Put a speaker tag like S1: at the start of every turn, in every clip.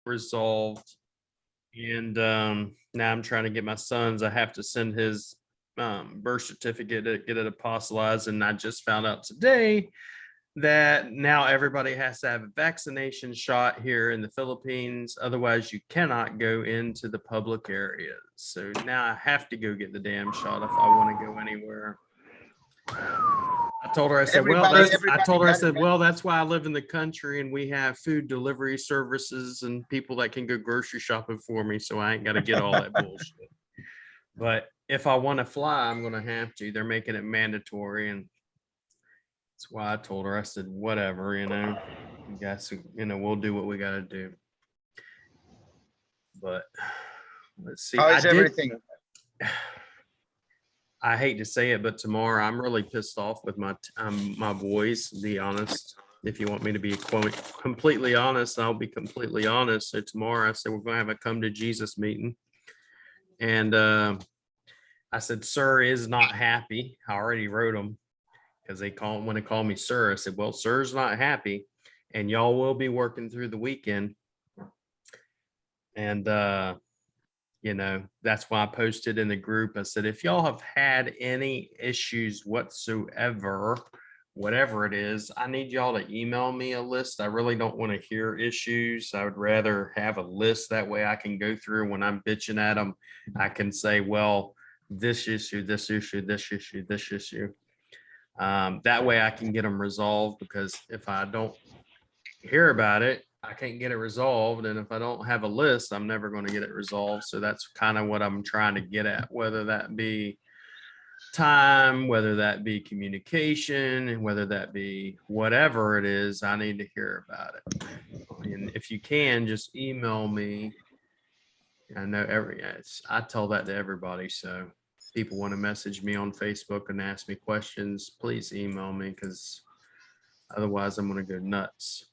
S1: resolved. And now I'm trying to get my sons. I have to send his birth certificate to get it apostolized. And I just found out today that now everybody has to have a vaccination shot here in the Philippines. Otherwise, you cannot go into the public areas. So now I have to go get the damn shot if I want to go anywhere. I told her, I said, well, that's why I live in the country and we have food delivery services and people that can go grocery shopping for me. So I ain't got to get all that bullshit. But if I want to fly, I'm going to have to. They're making it mandatory. And that's why I told her, I said, whatever, I guess, we'll do what we got to do. But let's see.
S2: How is everything?
S1: I hate to say it, but tomorrow I'm really pissed off with my boys, to be honest. If you want me to be completely honest, I'll be completely honest. So tomorrow I said, we're going to have a come to Jesus meeting. And I said, sir is not happy. I already wrote them because when they call me sir, I said, well, sir's not happy and y'all will be working through the weekend. And, that's why I posted in the group. I said, if y'all have had any issues whatsoever, whatever it is, I need y'all to email me a list. I really don't want to hear issues. I would rather have a list. That way I can go through when I'm bitching at them. I can say, well, this issue, this issue, this issue, this issue. That way I can get them resolved, because if I don't hear about it, I can't get it resolved. And if I don't have a list, I'm never going to get it resolved. So that's kind of what I'm trying to get at, whether that be time, whether that be communication, and whether that be whatever it is, I need to hear about it. And if you can, just email me. I know I tell that to everybody. So people want to message me on Facebook and ask me questions, please email me, because otherwise I'm going to go nuts.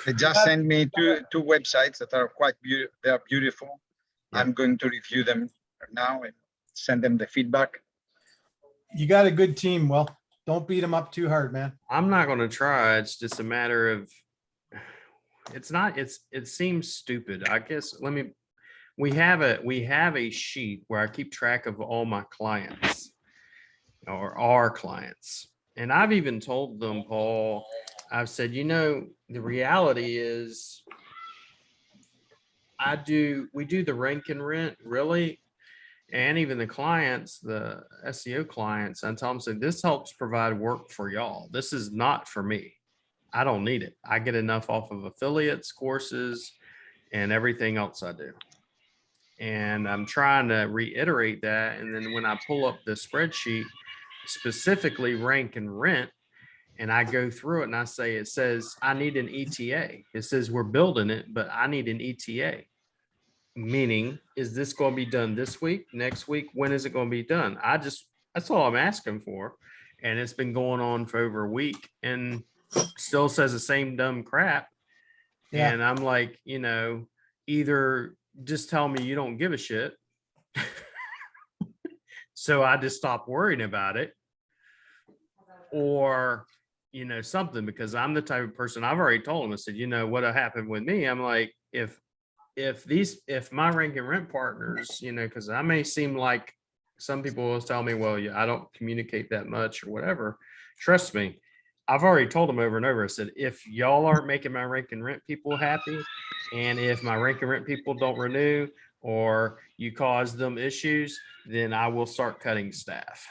S2: They just sent me two websites that are quite beautiful. They are beautiful. Yeah. I'm going to review them now and send them the feedback.
S3: You got a good team. Well, don't beat them up too hard, man.
S1: I'm not going to try. It's just a matter of, it seems stupid. I guess, we have a sheet where I keep track of all my clients or our clients. And I've even told them, Paul, I've said, the reality is we do the rank and rent, really. And even the clients, the SEO clients, I tell them, say, this helps provide work for y'all. This is not for me. I don't need it. I get enough off of affiliates, courses, and everything else I do. And I'm trying to reiterate that. And then when I pull up the spreadsheet, specifically rank and rent, and I go through it and I say, it says, I need an ETA. It says we're building it, but I need an ETA. Meaning, is this going to be done this week, next week? When is it going to be done? That's all I'm asking for. And it's been going on for over a week and still says the same dumb crap. Yeah. And I'm like, either just tell me you don't give a shit. So I just stop worrying about it. Or, something, because I'm the type of person, I've already told them, I said, what happened with me? I'm like, if my rank and rent partners, because I may seem like some people will tell me, well, I don't communicate that much or whatever. Trust me, I've already told them over and over. I said, if y'all aren't making my rank and rent people happy, and if my rank and rent people don't renew, or you cause them issues, then I will start cutting staff.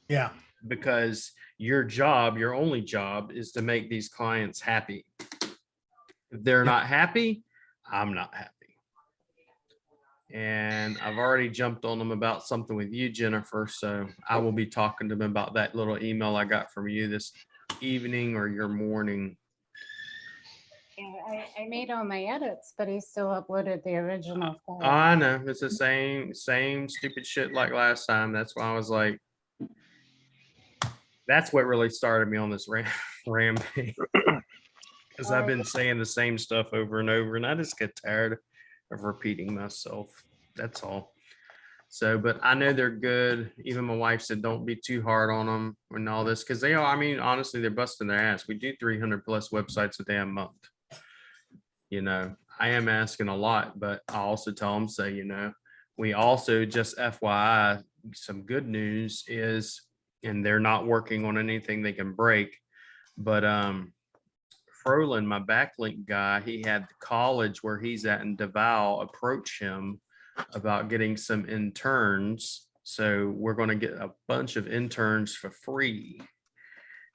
S3: Yeah.
S1: Because your only job is to make these clients happy. If they're not happy, I'm not happy. And I've already jumped on them about something with you, Jennifer. So I will be talking to them about that little email I got from you this evening or your morning.
S4: Yeah, I made all my edits, but he still uploaded the original file.
S1: I know. It's the same stupid shit like last time. That's why I was like, that's what really started me on this rampage. Because I've been saying the same stuff over and over, and I just get tired of repeating myself. That's all. So, but I know they're good. Even my wife said, don't be too hard on them and all this, because they are, honestly, they're busting their ass. We do 300 plus websites a damn month. I am asking a lot, but I also tell them, say, we also just FYI, some good news is, and they're not working on anything they can break, but Frolin, my backlink guy, he had the college where he's at in Davao approach him about getting some interns. So we're going to get a bunch of interns for free.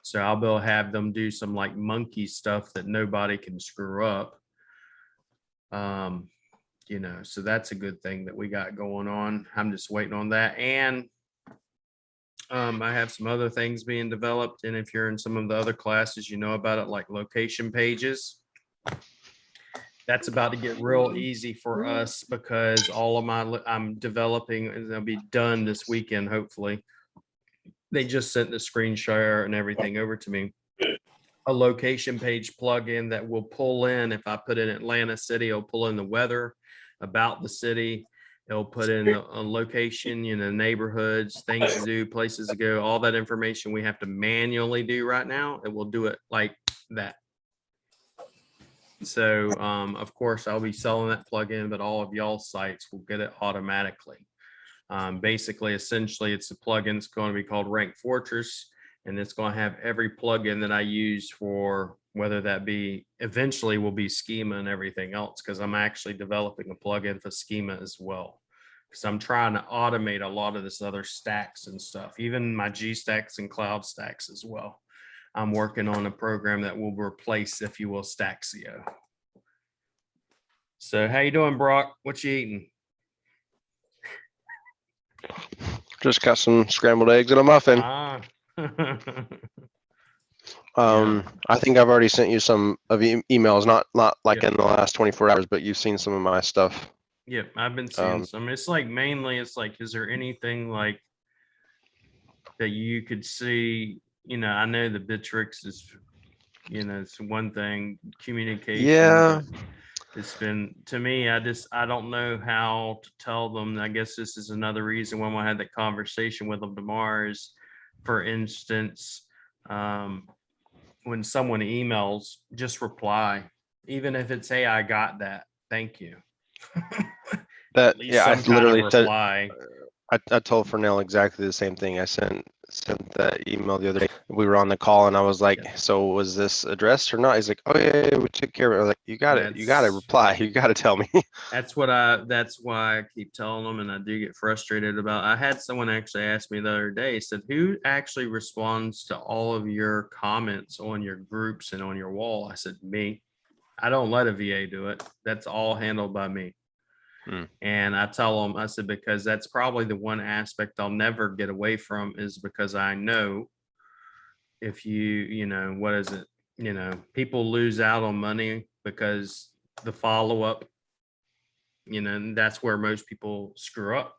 S1: So I'll be able to have them do some like monkey stuff that nobody can screw up. So that's a good thing that we got going on. I'm just waiting on that. And I have some other things being developed. And if you're in some of the other classes, you know about it, like location pages. That's about to get real easy for us because all of I'm developing and they'll be done this weekend, hopefully. They just sent the screen share and everything over to me. A location page plugin that will pull in, if I put in Atlanta City, it'll pull in the weather about the city. It'll put in a location, neighborhoods, things to do, places to go, all that information we have to manually do right now. It will do it like that. So, of course, I'll be selling that plugin, but all of y'all's sites will get it automatically. Basically, essentially, it's a plugin. It's going to be called Rank Fortress, and it's going to have every plugin that I use for whether that be eventually will be schema and everything else, because I'm actually developing a plugin for schema as well. Because I'm trying to automate a lot of this other stacks and stuff, even my G stacks and cloud stacks as well. I'm working on a program that will replace, if you will, Staxio. So how you doing, Brock? What you eating?
S5: Just got some scrambled eggs and a muffin. I think I've already sent you some of emails, not like in the last 24 hours, but you've seen some of my stuff.
S1: Yep, I've been seeing some. It's like mainly, it's like, is there anything like that you could see? I know the Bitrix is, it's one thing, communication.
S5: Yeah.
S1: It's been, to me, I don't know how to tell them. I guess this is another reason when I had that conversation with them tomorrow is, for instance, when someone emails, just reply, even if it's, hey, I got that, thank you.
S5: That,
S1: At least
S5: yeah, I
S1: some kind of
S5: literally said,
S1: reply.
S5: I told Fernell exactly the same thing. I sent that email the other day. We were on the call and I was like,
S1: Yeah.
S5: so was this addressed or not? He's like, oh yeah, we took care of it. I was like, you got to reply. You got to tell me.
S1: That's why I keep telling them, and I do get frustrated about. I had someone actually ask me the other day, said, who actually responds to all of your comments on your groups and on your wall? I said, me. I don't let a VA do it. That's all handled by me. And I tell them, I said, because that's probably the one aspect I'll never get away from, is because I know if what is it? People lose out on money because the follow-up, and that's where most people screw up.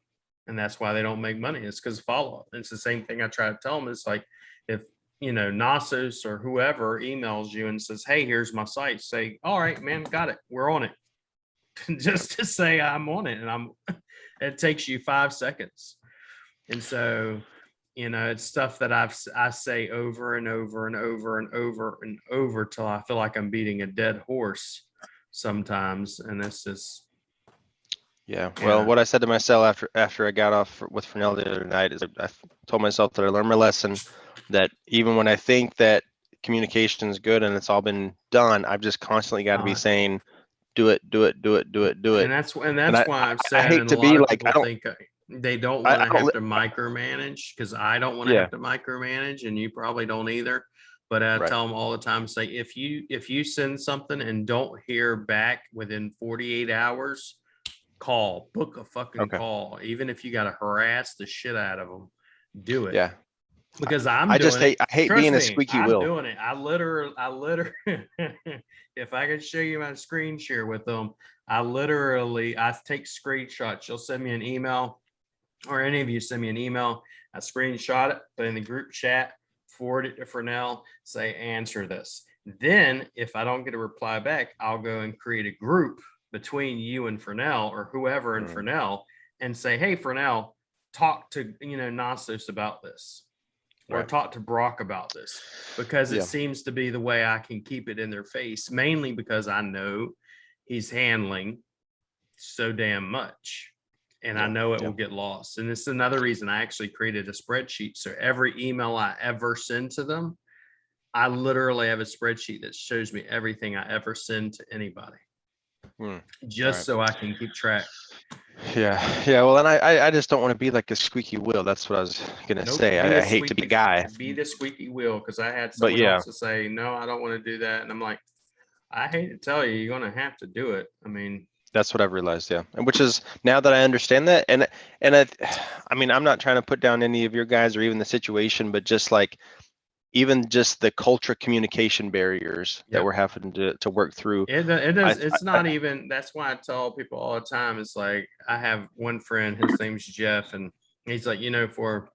S1: And that's why they don't make money. It's because of follow-up. It's the same thing I try to tell them. It's like, if, Nasos or whoever emails you and says, hey, here's my site, say, all right, man, got it. We're on it. Just to say I'm on it, and it takes you 5 seconds. And so, it's stuff that I say over and over and over and over and over till I feel like I'm beating a dead horse sometimes. And it's just,
S5: yeah. Well, what I said to myself after I got off with Fernell the other night is I told myself that I learned my lesson, that even when I think that communication is good and it's all been done, I've just constantly got to be saying, do it.
S1: And that's why I've said,
S5: I hate
S1: and
S5: to
S1: a
S5: be
S1: lot of
S5: like,
S1: people think they don't want to have to micromanage, because I don't want to have to micromanage, and you probably don't either. But I tell them all the time, say, if you send something and don't hear back within 48 hours, book a fucking call. Even if you got to harass the shit out of them, do it.
S5: Yeah.
S1: Because
S5: I hate being a squeaky wheel.
S1: I'm doing it. I literally, if I could show you my screen share with them, I take screenshots. You'll send me an email, or any of you send me an email. I screenshot it, put in the group chat, forward it to Fernell, say, answer this. Then if I don't get a reply back, I'll go and create a group between you and Fernell, or whoever in Fernell, and say, hey, Fernell, talk to, Nasos about this. Or talk to Brock about this, because it seems to be the way I can keep it in their face, mainly because I know he's handling so damn much. And I know it will get lost. And it's another reason I actually created a spreadsheet. So every email I ever send to them, I literally have a spreadsheet that shows me everything I ever send to anybody, just so I can keep track.
S5: Yeah. Well, and I just don't want to be like a squeaky wheel. That's what I was gonna
S1: Nope,
S5: say.
S1: be a
S5: I hate to be
S1: squeaky-
S5: guy.
S1: Be the squeaky wheel, because I had
S5: But
S1: someone
S5: yeah.
S1: else to say, no, I don't want to do that. And I'm like, I hate to tell you, you're gonna have to do it. I mean,
S5: That's what I've realized, yeah. And which is now that I understand that, and I mean, I'm not trying to put down any of your guys or even the situation, but just like even just the culture communication barriers that
S1: Yep.
S5: we're having to work through.
S1: it is. It's not even. That's why I tell people all the time. It's like I have one friend. His name's Jeff, and he's like, for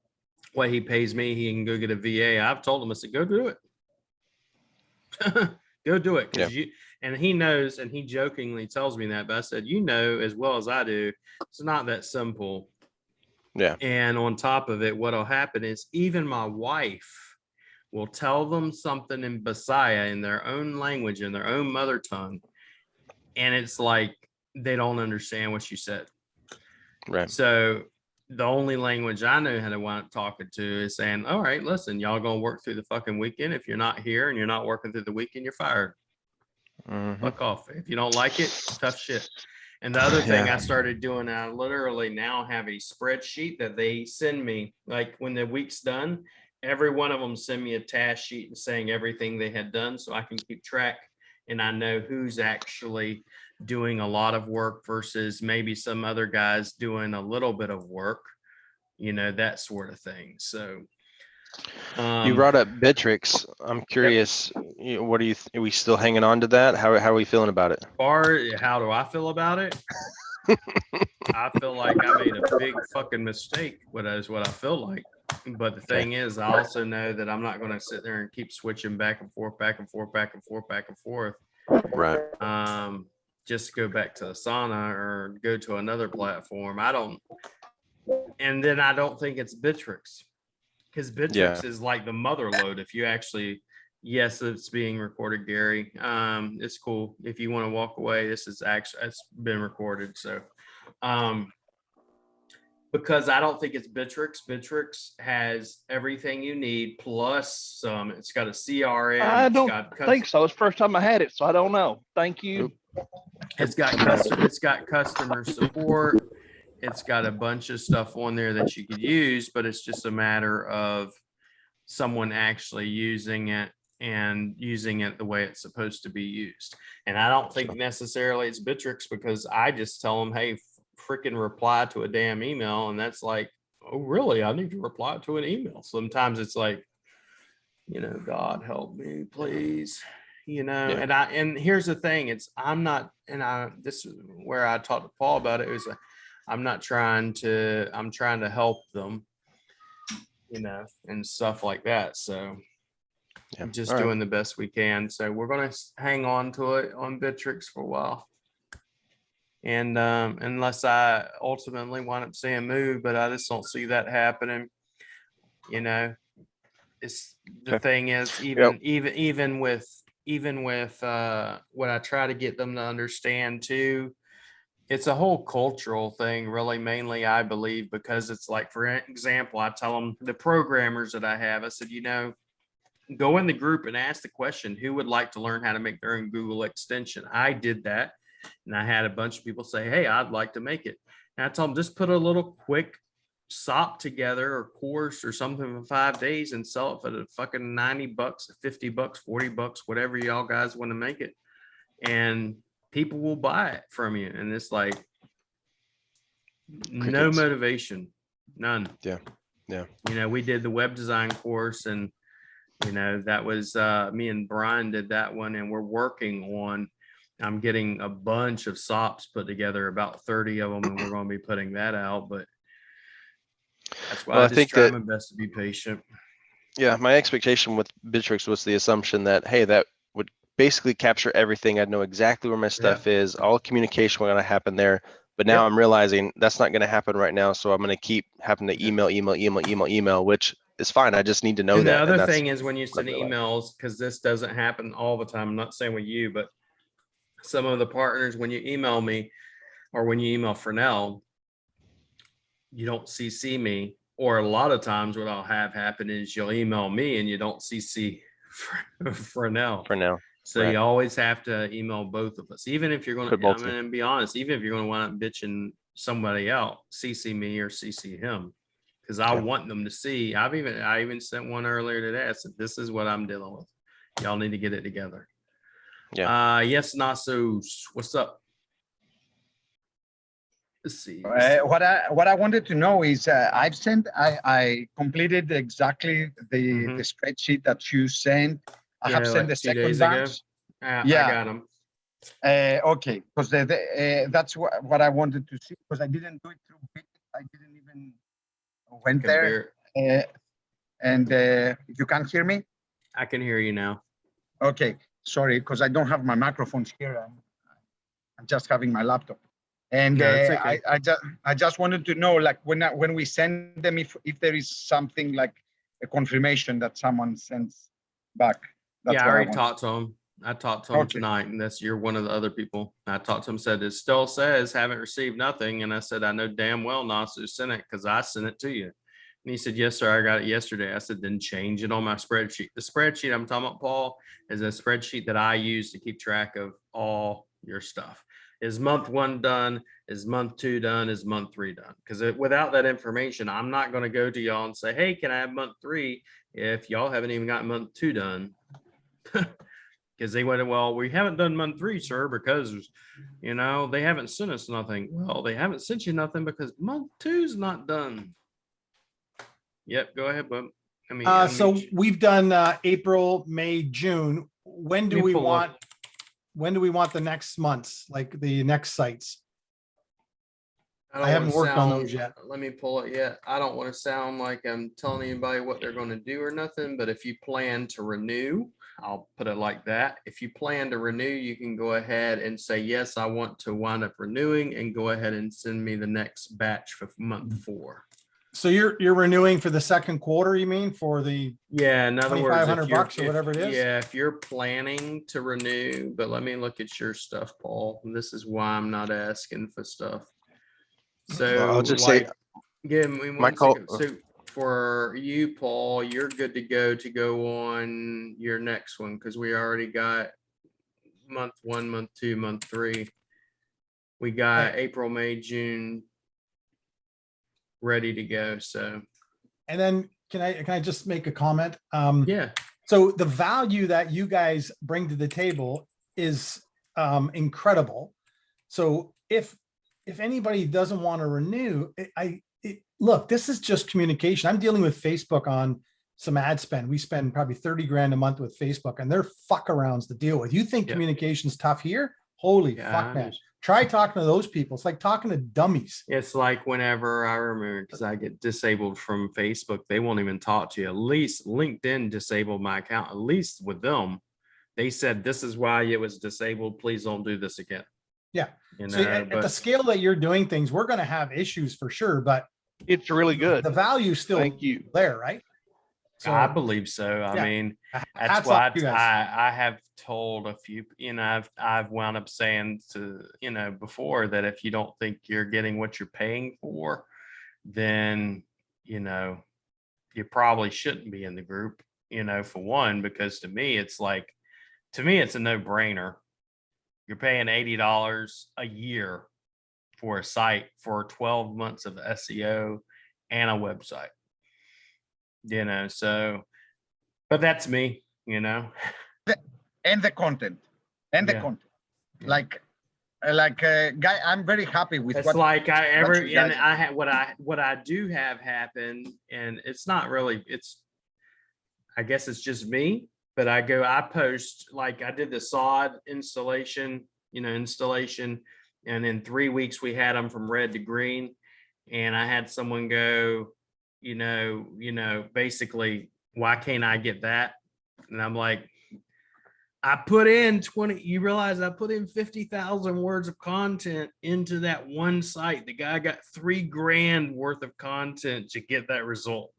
S1: what he pays me, he can go get a VA. I've told him, I said, go do it. Go do it, because and he knows, and he jokingly tells me that, but I said, as well as I do, it's not that simple.
S5: Yeah.
S1: And on top of it, what'll happen is even my wife will tell them something in Bisaya in their own language, in their own mother tongue. And it's like, they don't understand what you said.
S5: Right.
S1: So the only language I know how to wind up talking to is saying, all right, listen, y'all gonna work through the fucking weekend. If you're not here and you're not working through the weekend, you're fired. Fuck off. If you don't like it, tough shit. And the other thing I started doing, I literally now have a spreadsheet that they send me, like when the week's done, every one of them send me a task sheet and saying everything they had done, so I can keep track, and I know who's actually doing a lot of work versus maybe some other guys doing a little bit of work, that sort of thing. So
S5: you brought up Bitrix. I'm curious, what are we still hanging on to that? How are we feeling about it?
S1: How do I feel about it? I feel like I made a big fucking mistake. What I feel like. But the thing is, I also know that I'm not going to sit there and keep switching back and forth, back and forth, back and forth, back and forth.
S5: Right.
S1: Just go back to Asana or go to another platform. And then I don't think it's Bitrix, because Bitrix is like the mother load. If you actually, yes, it's being recorded, Gary. It's cool. If you want to walk away, it's been recorded. So, because I don't think it's Bitrix. Bitrix has everything you need plus some. It's got a CRM.
S6: I don't think so. It's the first time I had it, so I don't know. Thank you.
S1: It's got customer support. It's got a bunch of stuff on there that you could use, but it's just a matter of someone actually using it and using it the way it's supposed to be used. And I don't think necessarily it's Bitrix, because I just tell them, hey, freaking reply to a damn email. And that's like, oh, really? I need to reply to an email. Sometimes it's like, God help me, please. And here's the thing, this is where I talked to Paul about it. It was I'm trying to help them, and stuff like that. So I'm just doing the best we can. So we're going to hang on to it on Bitrix for a while. And unless I ultimately wind up seeing move, but I just don't see that happening. It's the thing is, even with what I try to get them to understand too, it's a whole cultural thing, really, mainly, I believe, because it's like, for example, I tell them, the programmers that I have, I said, go in the group and ask the question, who would like to learn how to make their own Google extension? I did that. And I had a bunch of people say, hey, I'd like to make it. And I told them, just put a little quick SOP together or course or something for 5 days and sell it for the fucking $90, $50, $40, whatever y'all guys want to make it. And people will buy it from you. And it's like, no motivation, none.
S5: Yeah.
S1: We did the web design course, and, that was me and Brian did that one, and we're working on, I'm getting a bunch of SOPs put together, about 30 of them, and we're going to be putting that out. But that's why I just try my best to be patient.
S5: Yeah, my expectation with Bitrix was the assumption that, hey, that would basically capture everything. I'd know exactly where my stuff is. All communication was going to happen there. But now I'm realizing that's not going to happen right now. So I'm going to keep having to email, which is fine. I just need to know
S1: and
S5: that.
S1: The other thing is, when you send emails, because this doesn't happen all the time, I'm not saying with you, but some of the partners, when you email me or when you email Fresnel, you don't CC me. Or a lot of times what I'll have happen is you'll email me and you don't CC Fresnel.
S5: For now.
S1: So
S5: Right.
S1: you always have to email both of us, even if you're going
S5: Put
S1: to,
S5: both
S1: I'm
S5: of them.
S1: going to be honest, even if you're going to wind up bitching somebody else, CC me or CC him. Because I
S5: Yeah.
S1: want them to see. I even sent one earlier today. I said, this is what I'm dealing with. Y'all need to get it together.
S5: Yeah.
S1: Yes, Nasus, what's up? Let's see.
S2: What I wanted to know is I completed exactly the
S1: Mhm.
S2: spreadsheet that you sent. I have
S1: Yeah,
S2: sent
S1: like
S2: the
S1: 2
S2: second
S1: days ago.
S2: batch.
S1: I
S2: Yeah.
S1: got them.
S2: Okay, because that's what I wanted to see, because I didn't do it through Bit. I didn't even went there. And you can't hear me?
S1: I can hear you now.
S2: Okay, sorry, because I don't have my microphones here. I'm just having my laptop. And
S1: No, it's okay.
S2: I just wanted to know, like, when we send them, if there is something like a confirmation that someone sends back. That's
S1: Yeah, I
S2: what
S1: already
S2: want.
S1: talked to him. I talked to him
S2: Okay.
S1: tonight, and you're one of the other people. I talked to him, said it still says haven't received nothing. And I said, I know damn well Nasu sent it because I sent it to you. And he said, yes, sir, I got it yesterday. I said, then change it on my spreadsheet. The spreadsheet I'm talking about, Paul, is a spreadsheet that I use to keep track of all your stuff. Is month 1 done? Is month 2 done? Is month 3 done? Because without that information, I'm not going to go to y'all and say, hey, can I have month 3 if y'all haven't even got month 2 done? Because they went, well, we haven't done month 3, sir, because they haven't sent us nothing. Well, they haven't sent you nothing because month 2's not done. Yep, go ahead, bub. I mean,
S3: So we've done April, May, June. When do
S1: Let me
S3: we
S1: pull
S3: want?
S1: up.
S3: When do we want the next months, like the next sites?
S1: don't
S3: I haven't
S1: wanna
S3: worked on
S1: sound-
S3: those yet.
S1: Let me pull it yet. I don't want to sound like I'm telling anybody what they're going to do or nothing, but if you plan to renew, I'll put it like that. If you plan to renew, you can go ahead and say, yes, I want to wind up renewing, and go ahead and send me the next batch for month 4.
S3: So you're renewing for the second quarter, you mean, for the
S1: Yeah, in other words, if you're,
S3: $2,500 or whatever it is?
S1: yeah, if you're planning to renew, but let me look at your stuff, Paul. This is why I'm not asking for stuff. So
S5: I'll just say,
S1: give me
S5: my
S1: one
S5: call-
S1: second. So for you, Paul, you're good to go on your next one because we already got month 1, month 2, month 3. We got April, May, June ready to go. So
S3: And then can I just make a comment?
S1: yeah,
S3: So the value that you guys bring to the table is incredible. So if anybody doesn't want to renew, look, this is just communication. I'm dealing with Facebook on some ad spend. We spend probably 30 grand a month with Facebook, and they're fuck arounds to deal with. You think
S1: Yeah.
S3: communication's tough here? Holy
S1: Yeah,
S3: fuck,
S1: I
S3: man.
S1: understand.
S3: Try talking to those people. It's like talking to dummies.
S1: it's like whenever I remember, because I get disabled from Facebook, they won't even talk to you. At least LinkedIn disabled my account. At least with them, they said, this is why it was disabled. Please don't do this again.
S3: Yeah.
S1: You
S3: So
S1: know,
S3: at the
S1: but
S3: scale that you're doing things, we're going to have issues for sure, but
S6: It's really good.
S3: the value's still
S6: Thank you.
S3: there, right? So
S1: I believe so. I
S3: yeah.
S1: mean, that's
S3: hats
S1: why
S3: off to you guys.
S1: I have told a few, I've wound up saying to, before that if you don't think you're getting what you're paying for, then, you probably shouldn't be in the group, for one, because to me, it's a no brainer. You're paying $80 a year for a site for 12 months of SEO and a website. So, but that's me,
S2: And the content. And the
S1: Yeah.
S2: content.
S1: Yeah.
S2: Guy, I'm very happy with
S1: It's
S2: what
S1: like
S2: what you guys-
S1: I had what I do have happen, and it's not really, I guess it's just me, but I post, like I did the sod installation, and in 3 weeks we had them from red to green, and I had someone go, basically, why can't I get that? And I'm like, I put in 20, you realize I put in 50,000 words of content into that one site. The guy got $3 grand worth of content to get that result.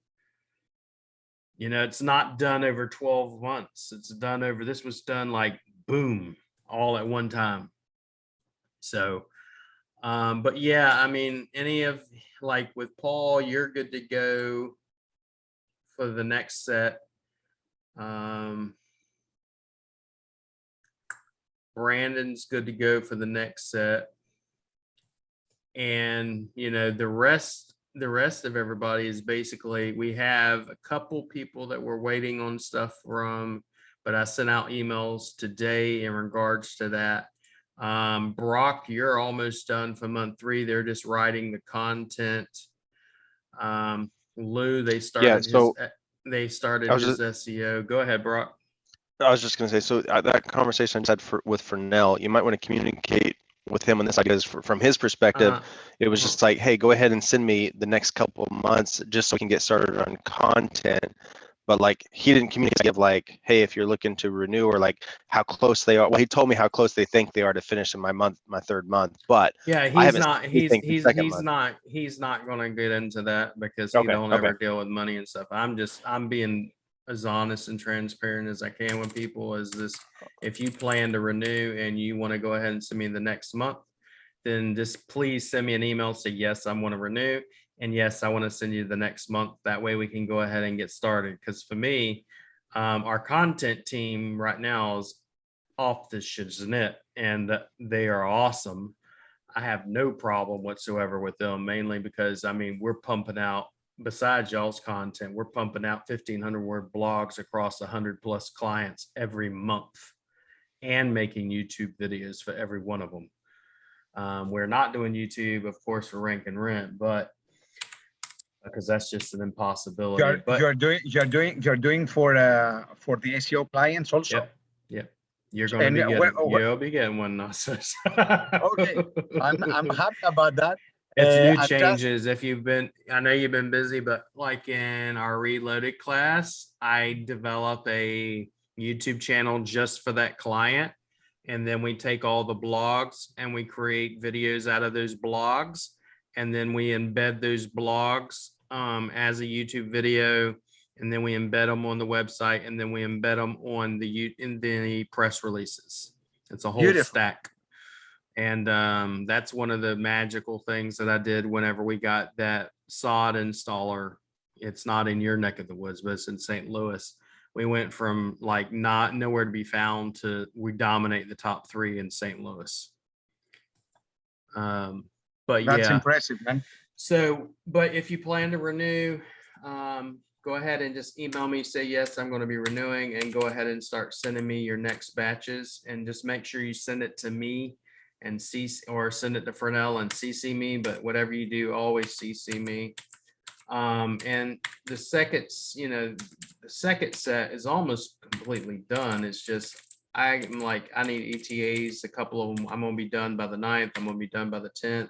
S1: It's not done over 12 months. This was done like boom, all at one time. So, but yeah, I mean, any of, like with Paul, you're good to go for the next set. Brandon's good to go for the next set. And you know, the rest of everybody is basically, we have a couple people that we're waiting on stuff from, but I sent out emails today in regards to that. Brock, you're almost done for month 3. They're just writing the content. Lou, they
S5: Yeah,
S1: started
S5: so
S1: his SEO. Go ahead, Brock.
S5: I was just going to say, so that conversation I just had with Fernell, you might want to communicate with him on this idea is from his perspective. It was just like, hey, go ahead and send me the next couple of months just so we can get started on content. But like, he didn't communicate of like, hey, if you're looking to renew, or like how close they are. Well, he told me how close they think they are to finish in my 3rd month, but
S1: yeah,
S5: I haven't
S1: he's not going to get into that because he
S5: Okay,
S1: don't
S5: okay.
S1: ever deal with money and stuff. I'm being as honest and transparent as I can with people. Is this, if you plan to renew and you want to go ahead and send me the next month, then just please send me an email, say yes, I want to renew, and yes, I want to send you the next month. That way we can go ahead and get started. Because for me, our content team right now is off the shiznit, and they are awesome. I have no problem whatsoever with them, mainly because I mean, we're pumping out, besides y'all's content, we're pumping out 1,500 word blogs across 100+ clients every month, and making YouTube videos for every one of them. We're not doing YouTube, of course, for Rank and Rent, but because that's just an impossibility.
S2: You're doing for the SEO clients also.
S1: Yep. You're going to be getting, you'll be getting one.
S2: Okay, I'm happy about that.
S1: It's new changes. If you've been, I know you've been busy, but like in our Reloaded class, I develop a YouTube channel just for that client. And then we take all the blogs and we create videos out of those blogs. And then we embed those blogs as a YouTube video. And then we embed them on the website. And then we embed them on in the press releases. It's a whole stack. And that's one of the magical things that I did whenever we got that sod installer. It's not in your neck of the woods, but it's in St. Louis. We went from like not nowhere to be found to we dominate the top 3 in St. Louis. But
S2: that's impressive, man.
S1: So, but if you plan to renew, go ahead and just email me, say, yes, I'm going to be renewing, and go ahead and start sending me your next batches, and just make sure you send it to me and or send it to Fernell and CC me, but whatever you do, always CC me. And the second, the second set is almost completely done. It's just, I'm like, I need ETAs, a couple of them. I'm going to be done by the 9th. I'm going to be done by the 10th.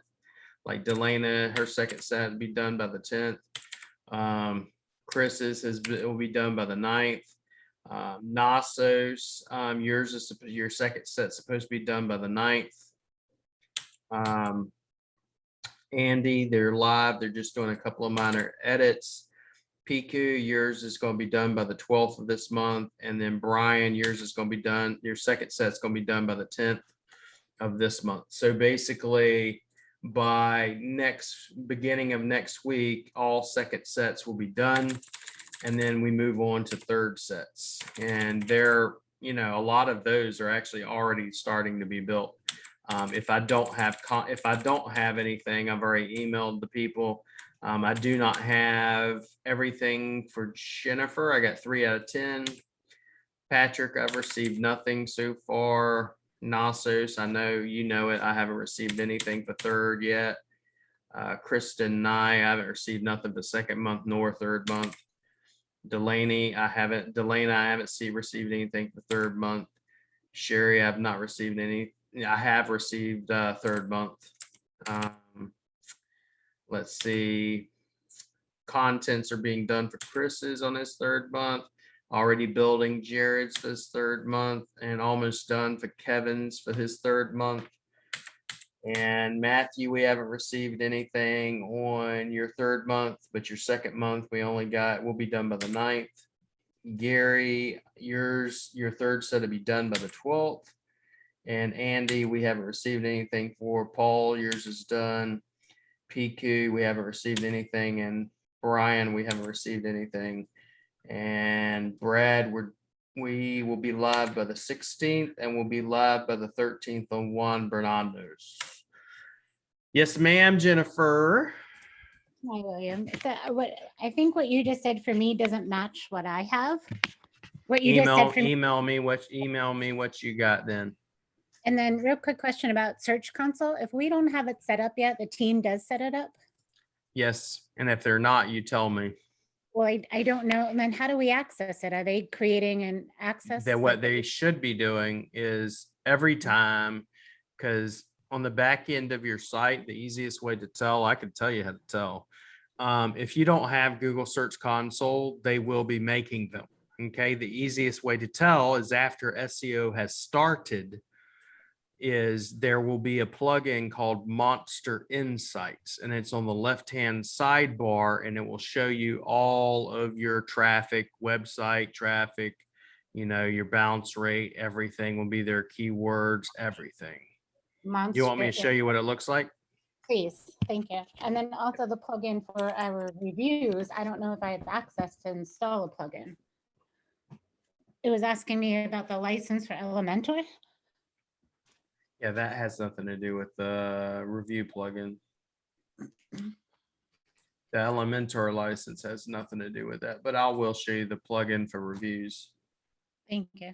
S1: Like Delana, her second set will be done by the 10th. Chris's it will be done by the 9th. Nasos, your second set's supposed to be done by the 9th. Andy, they're live. They're just doing a couple of minor edits. Piku, yours is going to be done by the 12th of this month. And then Brian, yours is going to be done. Your second set's going to be done by the 10th of this month. So basically by beginning of next week, all second sets will be done. And then we move on to third sets. And they're, a lot of those are actually already starting to be built. If I don't have anything, I've already emailed the people. I do not have everything for Jennifer. I got 3 out of 10. Patrick, I've received nothing so far. Nasos, I know you know it. I haven't received anything for third yet. Kristen Nye, I haven't received nothing for second month nor third month. Delaney, I haven't received anything for third month. Sherry, I've not received any. I have received third month. Let's see. Contents are being done for Chris's on his third month. Already building Jared's for his third month, and almost done for Kevin's for his third month. And Matthew, we haven't received anything on your third month, but your second month will be done by the 9th. Gary, your third set will be done by the 12th. And Andy, we haven't received anything for. Paul, yours is done. PQ, we haven't received anything. And Brian, we haven't received anything. And Brad, we will be live by the 16th and we'll be live by the 13th on Juan Bernardo's. Yes, ma'am, Jennifer.
S4: Hi, William. I think what you just said for me doesn't match what I have. What you just said for me.
S1: Email me what you got then.
S4: And then real quick question about Search Console. If we don't have it set up yet, the team does set it up.
S1: Yes, and if they're not, you tell me.
S4: Well, I don't know. And then how do we access it? Are they creating an access?
S1: That what they should be doing is every time, because on the back end of your site, the easiest way to tell, I can tell you how to tell. If you don't have Google Search Console, they will be making them. Okay, the easiest way to tell is after SEO has started, is there will be a plugin called Monster Insights, and it's on the left-hand sidebar, and it will show you all of your traffic, website traffic, you know, your bounce rate, everything will be there, keywords, everything.
S4: Monster,
S1: You want me to show you what it looks like?
S4: Please, thank you. And then also the plugin for our reviews. I don't know if I have access to install a plugin. It was asking me about the license for Elementor.
S1: Yeah, that has nothing to do with the review plugin. The Elementor license has nothing to do with that, but I will show you the plugin for reviews.
S4: Thank you.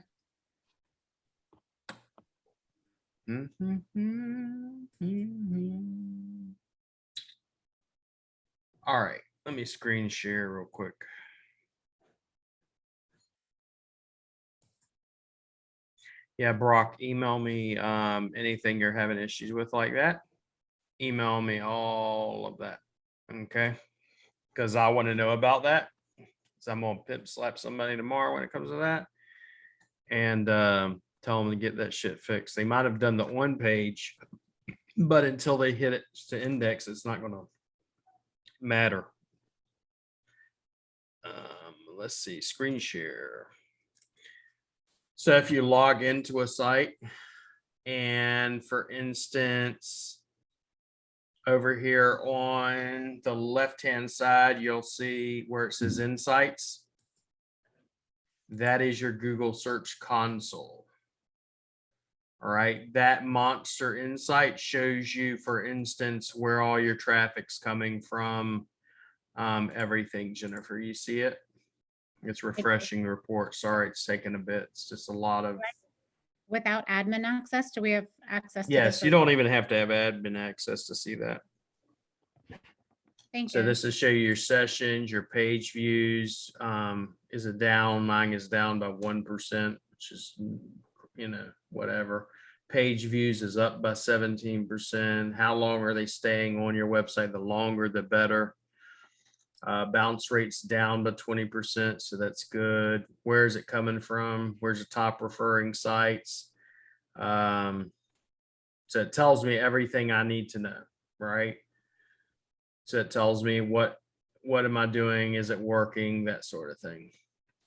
S1: All right, let me screen share real quick. Yeah, Brock, email me anything you're having issues with like that. Email me all of that. Okay. Because I want to know about that. So I'm gonna pimp slap somebody tomorrow when it comes to that. And tell them to get that shit fixed. They might have done the on page, but until they hit it to index, it's not gonna matter. Let's see, screen share. So if you log into a site and for instance, over here on the left-hand side, you'll see where it says Insights. That is your Google Search Console. All right, that Monster Insight shows you, for instance, where all your traffic's coming from, everything, Jennifer, you see it? It's refreshing the report. Sorry, it's taking a bit. It's just a lot of.
S4: Without admin access, do we have access?
S1: Yes, you don't even have to have admin access to see that.
S4: Thank
S1: So
S4: you.
S1: this will show you your sessions, your page views. Is it down? Mine is down by 1%, which is, you know, whatever. Page views is up by 17%. How long are they staying on your website? The longer, the better. Bounce rates down by 20%, so that's good. Where is it coming from? Where's the top referring sites? So it tells me everything I need to know, right? So it tells me what am I doing? Is it working? That sort of thing.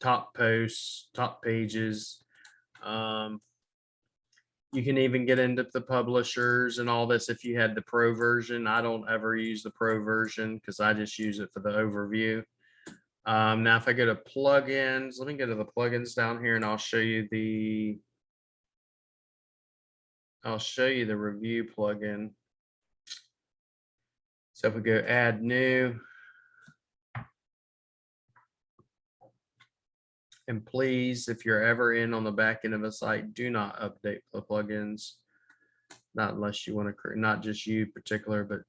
S1: Top posts, top pages. You can even get into the publishers and all this if you had the pro version. I don't ever use the pro version because I just use it for the overview. Now, if I go to plugins, let me go to the plugins down here and I'll show you the review plugin. So if we go add new, and please, if you're ever in on the back end of a site, do not update the plugins. Not unless you want to create, not just you particular, but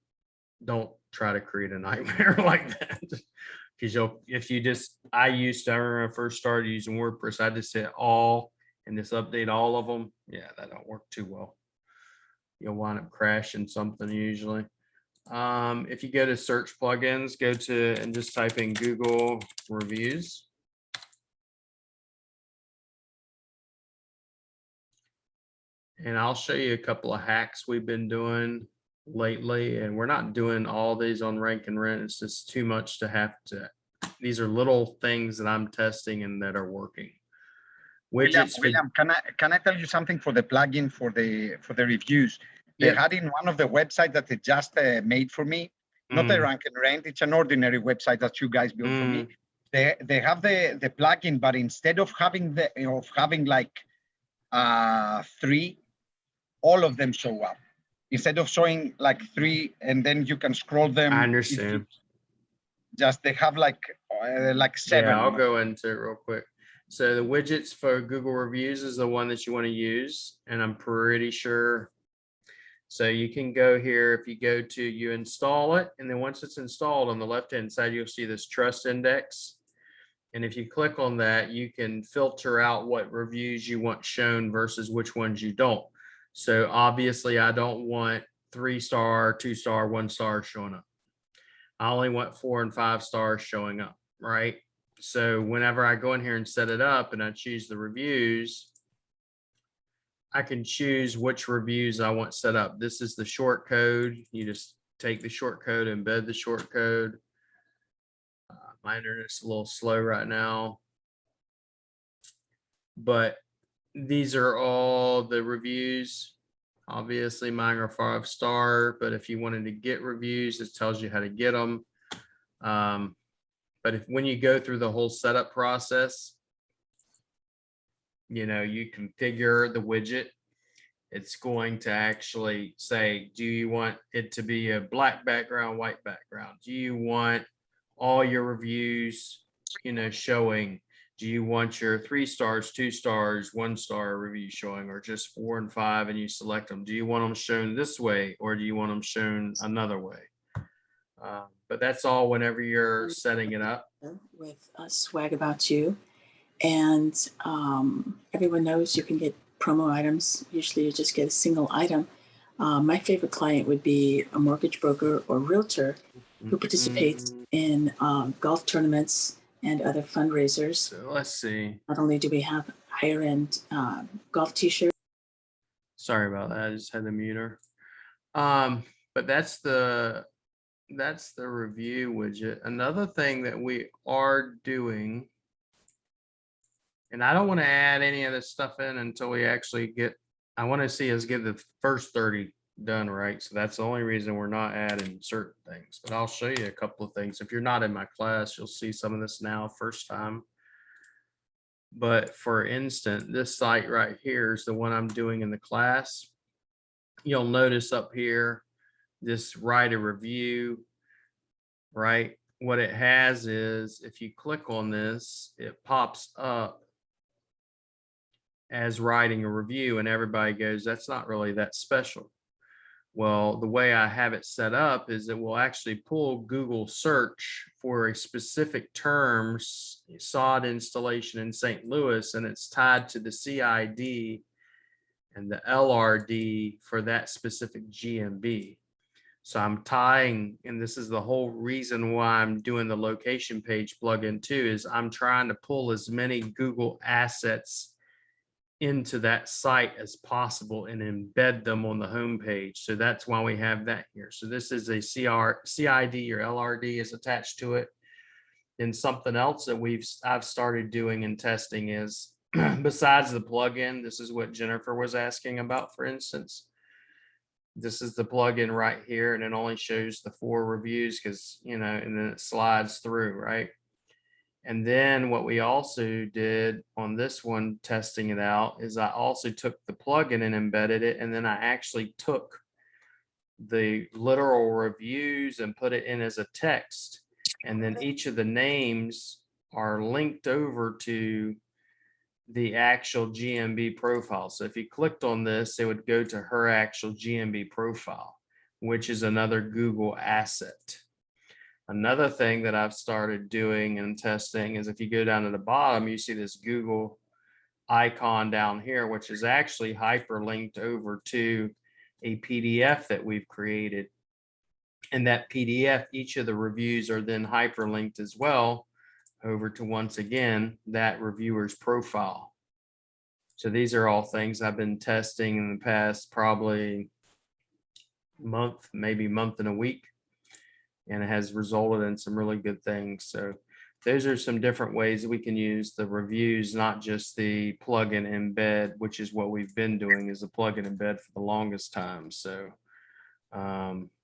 S1: don't try to create a nightmare like that. Because I used to, I remember when I first started using WordPress, I just hit all and just update all of them. Yeah, that don't work too well. You'll wind up crashing something usually. If you go to search plugins, go to and just type in Google reviews. And I'll show you a couple of hacks we've been doing lately. And we're not doing all these on Rank and Rent. It's just too much to have to. These are little things that I'm testing and that are working. widgets.
S2: William, can I tell you something for the plugin for the reviews? They
S1: Yep.
S2: had in one of the websites that they just made for me, not a rank and rent, it's an ordinary website that you guys built for me. They have the plugin, but instead of having like 3, all of them show up. Instead of showing like 3 and then you can scroll them.
S1: I understand.
S2: Just they have like 7.
S1: Yeah, I'll go into it real quick. So the widgets for Google reviews is the one that you want to use, and I'm pretty sure. So you can go here, if you go to, you install it, and then once it's installed, on the left-hand side, you'll see this trust index. And if you click on that, you can filter out what reviews you want shown versus which ones you don't. So obviously I don't want 3-star, 2-star, 1-star showing up. I only want 4 and 5 stars showing up, right? So whenever I go in here and set it up and I choose the reviews, I can choose which reviews I want set up. This is the short code. You just take the short code, embed the short code. My internet's a little slow right now, but these are all the reviews. Obviously mine are 5-star, but if you wanted to get reviews, it tells you how to get them. But when you go through the whole setup process, you configure the widget. It's going to actually say, do you want it to be a black background, white background? Do you want all your reviews, showing? Do you want your 3 stars, 2 stars, 1-star review showing, or just 4 and 5 and you select them? Do you want them shown this way, or do you want them shown another way? But that's all whenever you're setting it up.
S7: With Swag About You. And everyone knows you can get promo items. Usually you just get a single item. My favorite client would be a mortgage broker or realtor who participates in golf tournaments and other fundraisers.
S1: So let's see.
S7: Not only do we have higher end golf t-shirts.
S1: Sorry about that. I just had to mute her. But that's the review widget. Another thing that we are doing, and I don't want to add any of this stuff in until we actually I want to see us get the first 30 done, right? So that's the only reason we're not adding certain things, but I'll show you a couple of things. If you're not in my class, you'll see some of this now first time. But for instance, this site right here is the one I'm doing in the class. You'll notice up here, this write a review, right? What it has is, if you click on this, it pops up as writing a review, and everybody goes, that's not really that special. Well, the way I have it set up is it will actually pull Google search for a specific term, sod installation in St. Louis, and it's tied to the CID and the LRD for that specific GMB. So I'm tying, and this is the whole reason why I'm doing the location page plugin too, is I'm trying to pull as many Google assets into that site as possible and embed them on the home page. So that's why we have that here. So this is a CID or LRD is attached to it. And something else that I've started doing and testing is, besides the plugin, this is what Jennifer was asking about, for instance. This is the plugin right here, and it only shows the 4 reviews because, and then it slides through, right? And then what we also did on this one, testing it out, is I also took the plugin and embedded it. And then I actually took the literal reviews and put it in as a text. And then each of the names are linked over to the actual GMB profile. So if you clicked on this, it would go to her actual GMB profile, which is another Google asset. Another thing that I've started doing and testing is, if you go down to the bottom, you see this Google icon down here, which is actually hyperlinked over to a PDF that we've created. And that PDF, each of the reviews are then hyperlinked as well over to, once again, that reviewer's profile. So these are all things I've been testing in the past probably month, maybe month and a week. And it has resulted in some really good things. So those are some different ways that we can use the reviews, not just the plug and embed, which is what we've been doing, is the plug and embed for the longest time. So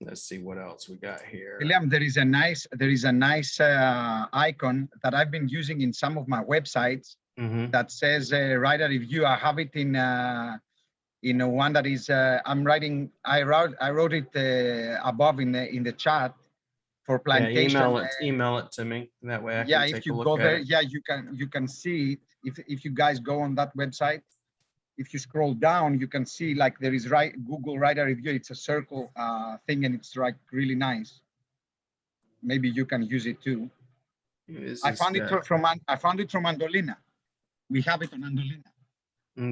S1: let's see what else we got here.
S2: William, there is a nice icon that I've been using in some of my websites that says write a review. I have it in one that is I wrote it above in the chat for plantation.
S1: Email it to me. That way I
S2: yeah,
S1: can
S2: if
S1: take
S2: you
S1: a look
S2: go
S1: at
S2: there,
S1: it.
S2: yeah, you can see it. If you guys go on that website, if you scroll down, you can see like there is Google write a review. It's a circle thing, and it's like really nice. Maybe you can use it too. I found it from Andolina. We have it on Andolina.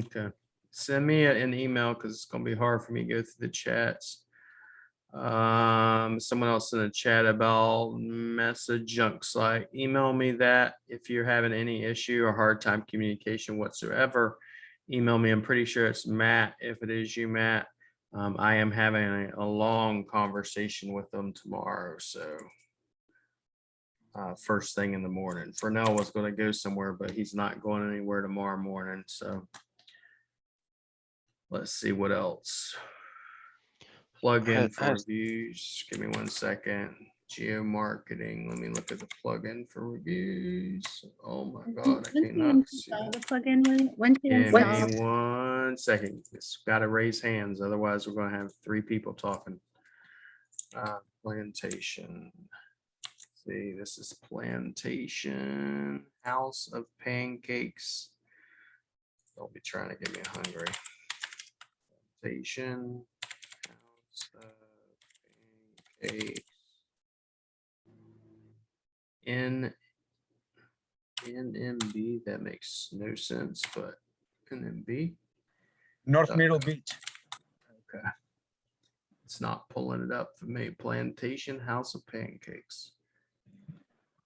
S1: Okay. Send me an email because it's gonna be hard for me to go through the chats. Someone else in the chat about message junk site. Email me that if you're having any issue or hard time communication whatsoever. Email me. I'm pretty sure it's Matt. If it is you, Matt, I am having a long conversation with them tomorrow. So first thing in the morning. Fernell was going to go somewhere, but he's not going anywhere tomorrow morning. So let's see what else. Plugin for reviews. Give me 1 second. Geo marketing. Let me look at the plugin for reviews. Oh my God, I cannot see.
S4: The plugin once you
S1: Give me
S4: install.
S1: 1 second. It's got to raise hands. Otherwise, we're going to have 3 people talking. Plantation. See, this is Plantation House of Pancakes. Don't be trying to get me hungry. Plantation House of Pancakes. NMB, that makes no sense, but NMB.
S2: North Middle Beach.
S1: Okay. It's not pulling it up for me. Plantation House of Pancakes.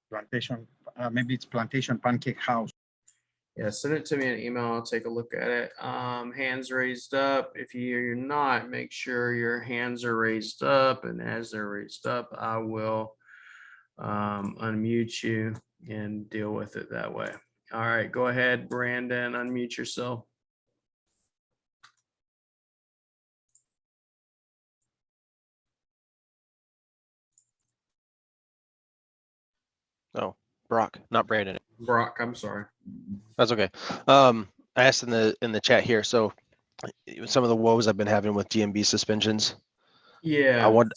S2: Plantation, maybe it's Plantation Pancake House.
S1: Yeah, send it to me an email. I'll take a look at it. Hands raised up. If you're not, make sure your hands are raised up. And as they're raised up, I will unmute you and deal with it that way. All right, go ahead, Brandon, unmute yourself.
S5: Oh, Brock, not Brandon.
S1: Brock, I'm sorry.
S5: That's okay. I asked in the chat here. So some of the woes I've been having with GMB suspensions.
S1: Yeah.
S5: I would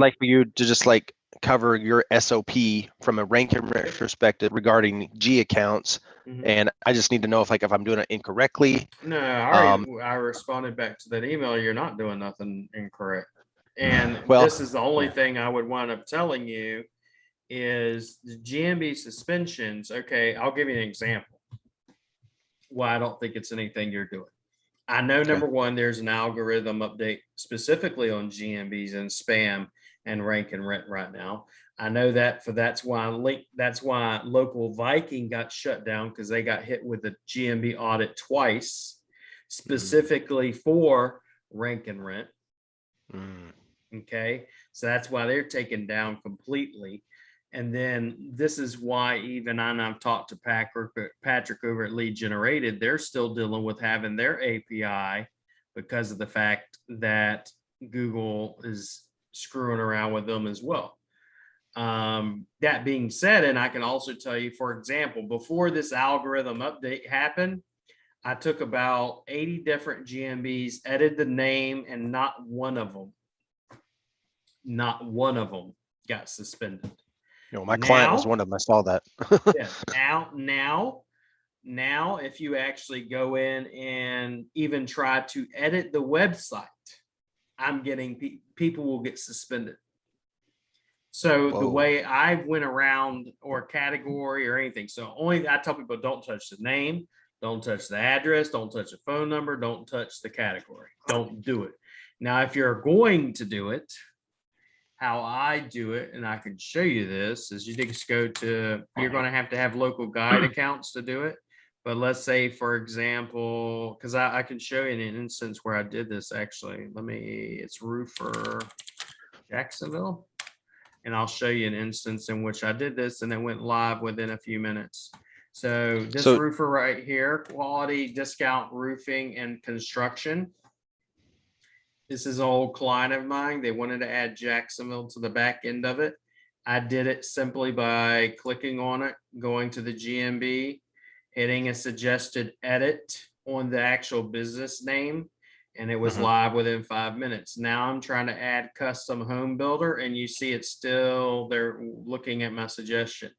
S5: like for you to just like cover your SOP from a rank and perspective regarding G accounts. And I just need to know if I'm doing it incorrectly.
S1: No, I responded back to that email. You're not doing nothing incorrect. And this is the only thing I would wind up telling you is the GMB suspensions. Okay, I'll give you an example why I don't think it's anything you're doing. I know number one, there's an algorithm update specifically on GMBs and spam and rank and rent right now. I know that that's why local Viking got shut down, because they got hit with the GMB audit twice, specifically for rank and rent. Okay, so that's why they're taken down completely. And then this is why I've talked to Patrick over at Lead Generated, they're still dealing with having their API because of the fact that Google is screwing around with them as well. That being said, and I can also tell you, for example, before this algorithm update happened, I took about 80 different GMBs, edited the name, and not one of them got suspended.
S5: My client was one of them. I saw that.
S1: Now, if you actually go in and even try to edit the website, I'm getting people will get suspended. So the way I went around, or category or anything, so I tell people, don't touch the name, don't touch the address, don't touch the phone number, don't touch the category, don't do it. Now, if you're going to do it, how I do it, and I can show you this, is you just go to, you're going to have local guide accounts to do it. But let's say, for example, because I can show you an instance where I did this actually. It's Roofer Jacksonville. And I'll show you an instance in which I did this and it went live within a few minutes. So this
S5: So-
S1: roofer right here, Quality Discount Roofing and Construction. This is an old client of mine. They wanted to add Jacksonville to the back end of it. I did it simply by clicking on it, going to the GMB, hitting a suggested edit on the actual business name, and it was
S5: Mhm.
S1: live within 5 minutes. Now I'm trying to add custom home builder, and you see it's still, they're looking at my suggestion.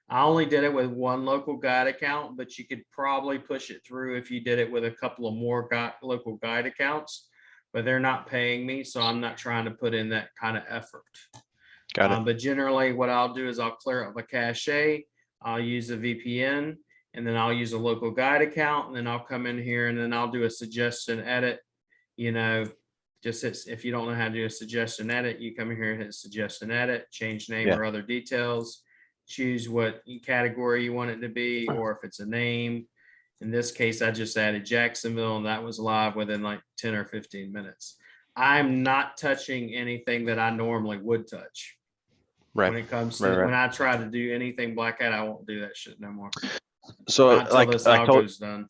S1: I only did it with one local guide account, but you could probably push it through if you did it with a couple of more local guide accounts, but they're not paying me, so I'm not trying to put in that kind of effort.
S5: Got it.
S1: But generally what I'll do is I'll clear up a cache, I'll use a VPN, and then I'll use a local guide account, and then I'll come in here and then I'll do a suggestion edit. You know, just if you don't know how to do a suggestion edit, you come in here and hit suggestion edit, change name
S5: Yeah.
S1: or other details, choose what category you want it to be, or if it's a name. In this case, I just added Jacksonville, and that was live within like 10 or 15 minutes. I'm not touching anything that I normally would touch.
S5: Right.
S1: When it comes to,
S5: Right.
S1: when I try to do anything black hat, I won't do that shit no more.
S5: So
S1: Not until
S5: like
S1: this
S5: I told,
S1: algo's done.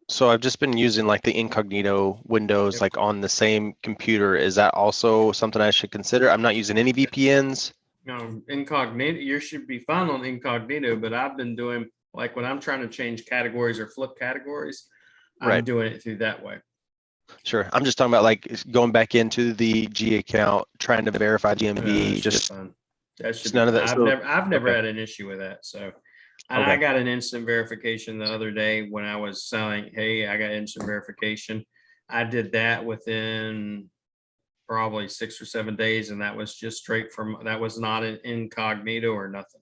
S5: so I've just been using like the incognito windows
S1: Yep.
S5: like on the same computer. Is that also something I should consider? I'm not using any VPNs.
S1: No, incognito, you should be fine on incognito, but I've been doing, like when I'm trying to change categories or flip categories, I'm
S5: Right.
S1: doing it through that way.
S5: Sure. I'm just talking about like going back into the G account, trying to verify
S1: That
S5: GMB.
S1: should
S5: Just
S1: be fine. That should
S5: it's
S1: be
S5: none of
S1: fine.
S5: that.
S1: I've never
S5: okay.
S1: had an issue with that, so. And I
S5: Okay.
S1: got an instant verification the other day when I was selling, hey, I got instant verification. I did that within probably 6 or 7 days, and that was just straight from, that was not an incognito or nothing.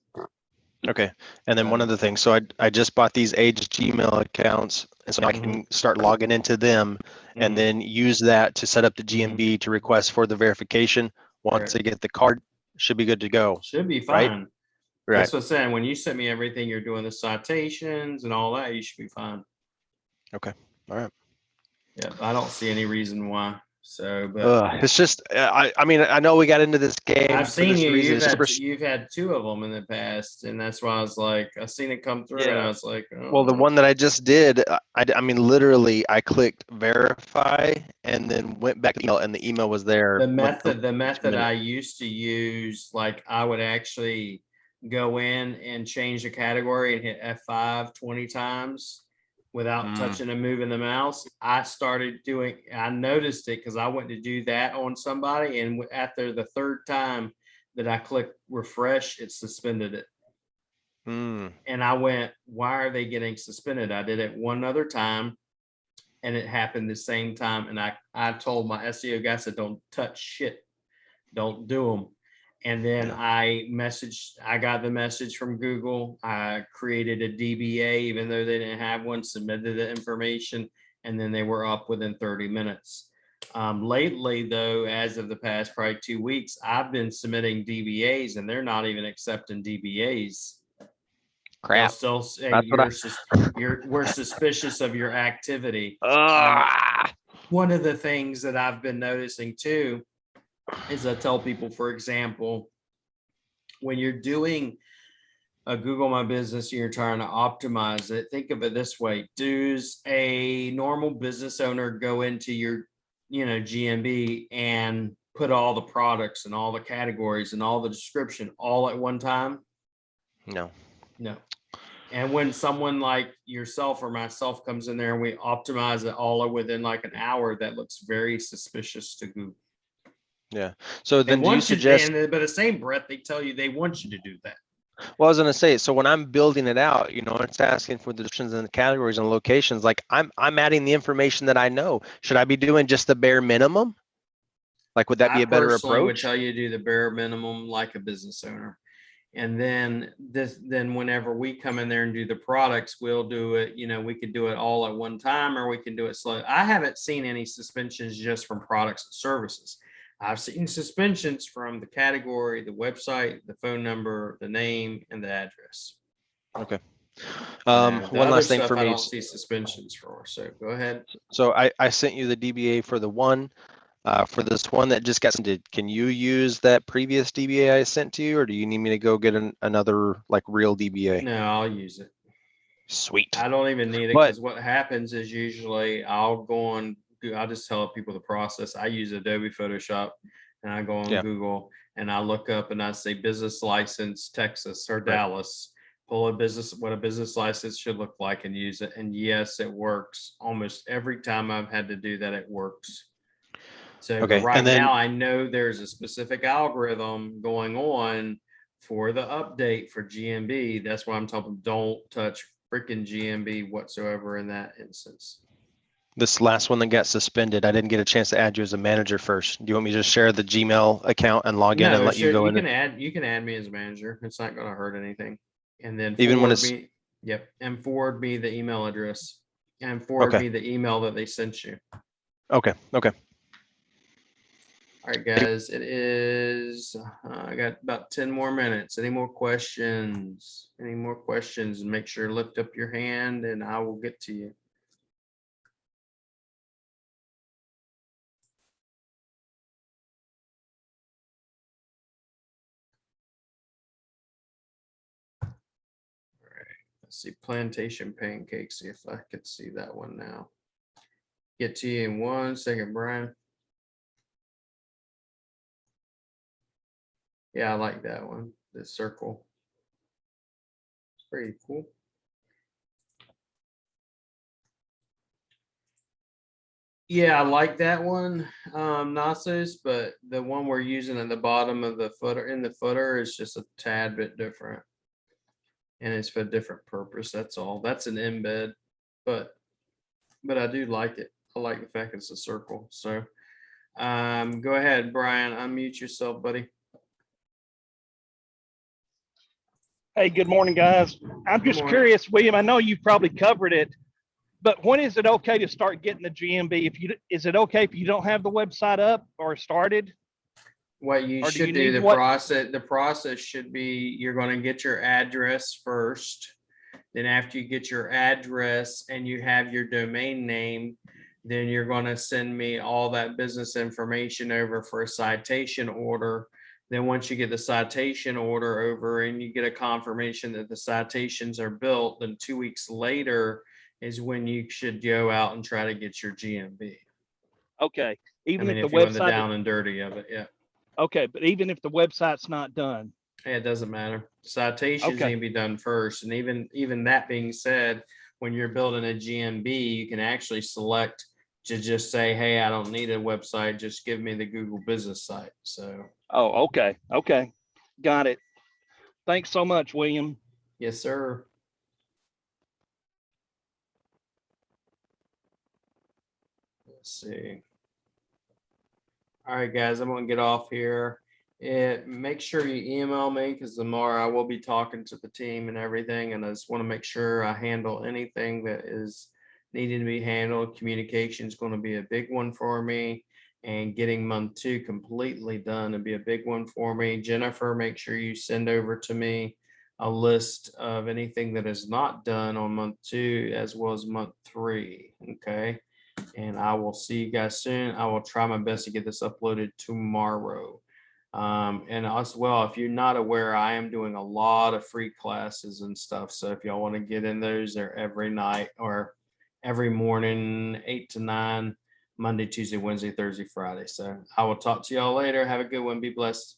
S5: Okay. And then one other thing. So I just bought these Age Gmail accounts, and so I can start logging into them and
S1: Mhm.
S5: then use that to set up the GMB to request for the verification. Once I get the card, should be good to go.
S1: Should be
S5: Right?
S1: fine.
S5: Right.
S1: That's what I'm saying. When you sent me everything, you're doing the citations and all that, you should be fine.
S5: Okay. All right.
S1: Yeah, I don't see any reason why. So, but
S5: It's just, I mean, I know we got into this game
S1: I've
S5: for
S1: seen
S5: this
S1: you.
S5: reason. It's
S1: You've had 2 of them in the past, and that's why I was like, I seen it come through, and
S5: Yeah.
S1: I was like,
S5: Well, the
S1: oh.
S5: one that I just did, I mean, literally, I clicked verify and then went back to email, and the email was there.
S1: The method I
S5: minutes.
S1: used to use, like I would actually go in and change the category and hit F5 20 times without touching and moving the mouse. I noticed it because I went to do that on somebody, and after the 3rd time that I clicked refresh, it suspended it. And I went, why are they getting suspended? I did it one other time, and it happened the same time. And I told my SEO guy, I said, don't touch shit. Don't do them. And then I got the message from Google. I created a DBA, even though they didn't have one, submitted the information, and then they were up within 30 minutes. Lately, though, as of the past probably 2 weeks, I've been submitting DBAs, and they're not even accepting DBAs.
S5: Crap.
S1: They'll still say
S5: That's
S1: we're suspicious of your activity.
S5: Ah.
S1: One of the things that I've been noticing too is I tell people, for example, when you're doing a Google My Business, you're trying to optimize it. Think of it this way: does a normal business owner go into your, GMB and put all the products and all the categories and all the description all at one time?
S5: No.
S1: No. And when someone like yourself or myself comes in there and we optimize it all within like an hour, that looks very suspicious to Google.
S5: Yeah. So
S1: They
S5: then do you
S1: want you,
S5: suggest,
S1: but the same breath, they tell you they want you to do that.
S5: well, I was going to say, so when I'm building it out, it's asking for the descriptions and the categories and locations, like I'm adding the information that I know. Should I be doing just the bare minimum? Like, would that be a better
S1: personally would
S5: approach?
S1: tell you to do the bare minimum like a business owner. And then whenever we come in there and do the products, we'll do it, we could do it all at one time, or we can do it slow. I haven't seen any suspensions just from products and services. I've seen suspensions from the category, the website, the phone number, the name, and the address.
S5: Okay.
S1: The
S5: One
S1: other
S5: last thing
S1: stuff
S5: for
S1: I
S5: me.
S1: don't see suspensions for. So go ahead.
S5: So I sent you the DBA for the one. For this one that just got sent, can you use that previous DBA I sent to you, or do you need me to go get another like real DBA?
S1: No, I'll use it.
S5: Sweet.
S1: I don't even need it
S5: But-
S1: because what happens is usually I'll go on, I'll just tell people the process. I use Adobe Photoshop and I go on
S5: Yeah.
S1: Google and I look up and I say business license, Texas or
S5: Right.
S1: Dallas, pull what a business license should look like and use it. And yes, it works. Almost every time I've had to do that, it works. So but
S5: Okay,
S1: right
S5: and then-
S1: now I know there's a specific algorithm going on for the update for GMB. That's why I'm talking, don't touch freaking GMB whatsoever in that instance.
S5: This last one that got suspended, I didn't get a chance to add you as a manager first. Do you want me to just share the Gmail account and log in and let you go in?
S1: You can add me as a manager. It's not going to hurt anything. And then
S5: Even when
S1: forward me, yep, and forward me the email address and forward
S5: Okay.
S1: me the email that they sent you.
S5: Okay, okay.
S1: All right, guys, it is, I got about 10 more minutes. Any more questions? Any more questions? Make sure to lift up your hand and I will get to you. All right, let's see, plantation pancakes, see if I could see that one now. Get to you in 1 second, Brian. Yeah, I like that one, the circle. It's pretty cool. Yeah, I like that one, Nasus, but the one we're using at the bottom of the footer, in the footer, is just a tad bit different. And it's for a different purpose, that's all. That's an embed, but I do like it. I like the fact it's a circle, so. Go ahead, Brian, unmute yourself, buddy.
S6: Hey, good morning, guys. I'm
S1: Good
S6: just
S1: morning.
S6: curious, William, I know you probably covered it, but when is it okay to start getting the GMB? Is it okay if you don't have the website up or started?
S1: What you
S6: Or do
S1: should
S6: you
S1: do,
S6: need
S1: the
S6: what-
S1: process should be, you're gonna get your address first. Then after you get your address and you have your domain name, then you're gonna send me all that business information over for a citation order. Then once you get the citation order over and you get a confirmation that the citations are built, then 2 weeks later is when you should go out and try to get your GMB.
S6: Okay,
S1: I
S6: even
S1: mean,
S6: if
S1: if
S6: the
S1: you want the
S6: website,
S1: down and dirty of it, yeah.
S6: okay, but even if the website's not done,
S1: It doesn't matter. Citations
S6: Okay.
S1: need to be done first. And even that being said, when you're building a GMB, you can actually select to just say, hey, I don't need a website. Just give me the Google business site. So,
S6: oh, okay, okay, got it. Thanks so much, William.
S1: yes, sir. Let's see. All right, guys, I'm gonna get off here. Make sure you email me because tomorrow I will be talking to the team and everything, and I just want to make sure I handle anything that is needing to be handled. Communication is going to be a big one for me, and getting month 2 completely done and be a big one for me. Jennifer, make sure you send over to me a list of anything that is not done on month 2 as well as month 3. Okay. And I will see you guys soon. I will try my best to get this uploaded tomorrow. And as well, if you're not aware, I am doing a lot of free classes and stuff. So if y'all want to get in those, they're every night or every morning, 8 to 9, Monday, Tuesday, Wednesday, Thursday, Friday. So I will talk to y'all later. Have a good one. Be blessed.